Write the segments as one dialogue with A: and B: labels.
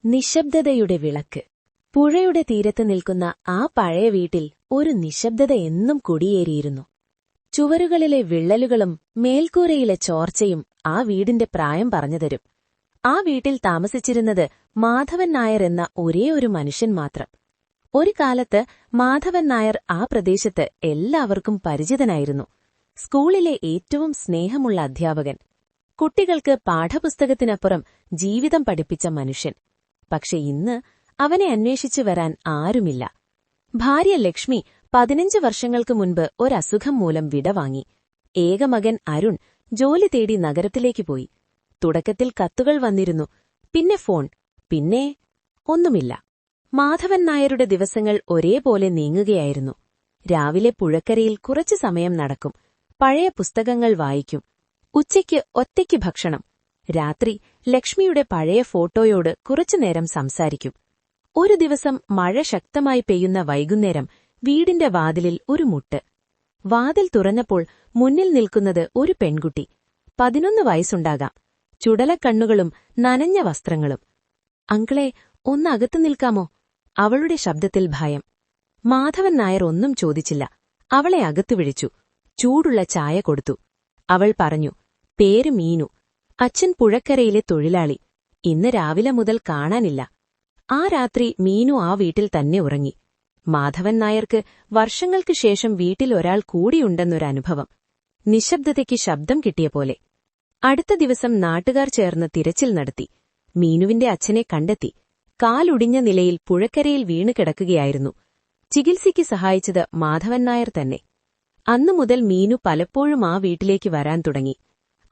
A: നിശബ്ദതയുടെ വിളക്ക്. പുഴയുടെ തീരത്ത് നിൽക്കുന്ന ആ പഴയ വീട്ടിൽ ഒരു നിശബ്ദത എന്നും കുടിയേറിയിരുന്നു. ചുവരുകളിലെ വിള്ളലുകളും മേൽക്കൂരയിലെ ചോർച്ചയും ആ വീടിന്റെ പ്രായം പറഞ്ഞുതരും. ആ വീട്ടിൽ താമസിച്ചിരുന്നത് മാധവൻ നായർ എന്ന ഒരേയൊരു മനുഷ്യൻ മാത്രം. ഒരു കാലത്ത് മാധവൻ നായർ ആ പ്രദേശത്ത് എല്ലാവർക്കും പരിചിതനായിരുന്നു. സ്കൂളിലെ ഏറ്റവും സ്നേഹമുള്ള അധ്യാപകൻ, കുട്ടികൾക്ക് പാഠപുസ്തകത്തിനപ്പുറം ജീവിതം പഠിപ്പിച്ച മനുഷ്യൻ. പക്ഷെ ഇന്ന് അവനെ അന്വേഷിച്ചു വരാൻ ആരുമില്ല. ഭാര്യ ലക്ഷ്മി 15 വർഷങ്ങൾക്ക് മുൻപ് ഒരസുഖം മൂലം വിടവാങ്ങി. ഏകമകൻ അരുൺ ജോലി തേടി നഗരത്തിലേക്ക് പോയി. തുടക്കത്തിൽ കത്തുകൾ വന്നിരുന്നു, പിന്നെ ഫോൺ, പിന്നെ ഒന്നുമില്ല. മാധവൻ നായരുടെ ദിവസങ്ങൾ ഒരേപോലെ നീങ്ങുകയായിരുന്നു. രാവിലെ പുഴക്കരയിൽ കുറച്ചു സമയം നടക്കും, പഴയ പുസ്തകങ്ങൾ വായിക്കും. ഉച്ചയ്ക്ക് ഒറ്റയ്ക്ക് ഭക്ഷണം. രാത്രി ലക്ഷ്മിയുടെ പഴയ ഫോട്ടോയോട് കുറച്ചുനേരം സംസാരിക്കും. ഒരു ദിവസം മഴ ശക്തമായി പെയ്യുന്ന വൈകുന്നേരം വീടിന്റെ വാതിലിൽ ഒരു മുട്ട്. വാതിൽ തുറന്നപ്പോൾ മുന്നിൽ നിൽക്കുന്നത് ഒരു പെൺകുട്ടി. 11 വയസ്സുണ്ടാകാം. ചുടലക്കണ്ണുകളും നനഞ്ഞ വസ്ത്രങ്ങളും. അങ്കിളെ, ഒന്ന് അകത്തു നിൽക്കാമോ? അവളുടെ ശബ്ദത്തിൽ ഭയം. മാധവൻ നായർ ഒന്നും ചോദിച്ചില്ല. അവളെ അകത്തു വിളിച്ചു. ചൂടുള്ള ചായ കൊടുത്തു. അവൾ പറഞ്ഞു, പേര് മീനു. അച്ഛൻ പുഴക്കരയിലെ തൊഴിലാളി. ഇന്ന് രാവിലെ മുതൽ കാണാനില്ല. ആ രാത്രി മീനു ആ വീട്ടിൽ തന്നെ ഉറങ്ങി. മാധവൻ നായർക്ക് വർഷങ്ങൾക്ക് ശേഷം വീട്ടിൽ ഒരാൾ കൂടിയുണ്ടെന്നൊരനുഭവം. നിശബ്ദതയ്ക്ക് ശബ്ദം കിട്ടിയപോലെ. അടുത്ത ദിവസം നാട്ടുകാർ ചേർന്ന് തിരച്ചിൽ നടത്തി. മീനുവിന്റെ അച്ഛനെ കണ്ടെത്തി. കാലൊടിഞ്ഞ നിലയിൽ പുഴക്കരയിൽ വീണു കിടക്കുകയായിരുന്നു. ചികിത്സയ്ക്ക് സഹായിച്ചത് മാധവൻ നായർ തന്നെ. അന്നുമുതൽ മീനു പലപ്പോഴും ആ വീട്ടിലേക്ക് വരാൻ തുടങ്ങി.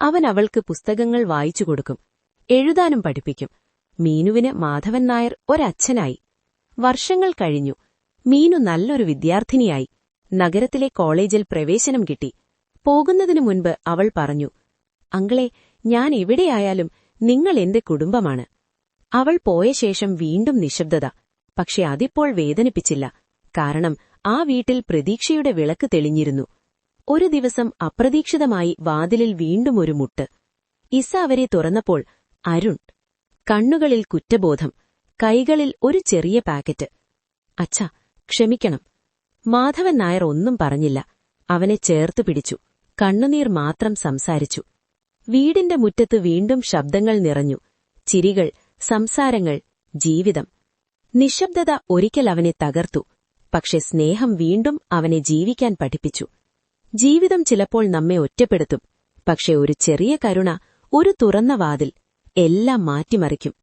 A: അവൻ അവൾക്ക് പുസ്തകങ്ങൾ വായിച്ചുകൊടുക്കും, എഴുതാനും പഠിപ്പിക്കും. മീനുവിന് മാധവൻ നായർ ഒരച്ഛനായി. വർഷങ്ങൾ കഴിഞ്ഞു. മീനു നല്ലൊരു വിദ്യാർത്ഥിനിയായി. നഗരത്തിലെ കോളേജിൽ പ്രവേശനം കിട്ടി. പോകുന്നതിനു മുൻപ് അവൾ പറഞ്ഞു, അങ്കിളെ, ഞാൻ എവിടെയായാലും നിങ്ങൾ എന്റെ കുടുംബമാണ്. അവൾ പോയ ശേഷം വീണ്ടും നിശബ്ദത. പക്ഷെ അതിപ്പോൾ വേദനിപ്പിച്ചില്ല. കാരണം ആ വീട്ടിൽ പ്രതീക്ഷയുടെ വിളക്ക് തെളിഞ്ഞിരുന്നു. ഒരു ദിവസം അപ്രതീക്ഷിതമായി വാതിലിൽ വീണ്ടും ഒരു മുട്ട്. ഇസ അവരെ തുറന്നപ്പോൾ അരുൺ. കണ്ണുകളിൽ കുറ്റബോധം, കൈകളിൽ ഒരു ചെറിയ പാക്കറ്റ്. അച്ഛാ, ക്ഷമിക്കണം. മാധവൻ നായർ ഒന്നും പറഞ്ഞില്ല. അവനെ ചേർത്തു പിടിച്ചു. കണ്ണുനീർ മാത്രം സംസാരിച്ചു. വീടിന്റെ മുറ്റത്ത് വീണ്ടും ശബ്ദങ്ങൾ നിറഞ്ഞു. ചിരികൾ, സംസാരങ്ങൾ, ജീവിതം. നിശബ്ദത ഒരിക്കൽ അവനെ തകർത്തു. പക്ഷെ സ്നേഹം വീണ്ടും അവനെ ജീവിക്കാൻ പഠിപ്പിച്ചു. ജീവിതം ചിലപ്പോൾ നമ്മെ ഒറ്റപ്പെടുത്തും. പക്ഷെ ഒരു ചെറിയ കരുണ, ഒരു തുറന്ന വാതിൽ എല്ലാം മാറ്റിമറിക്കും.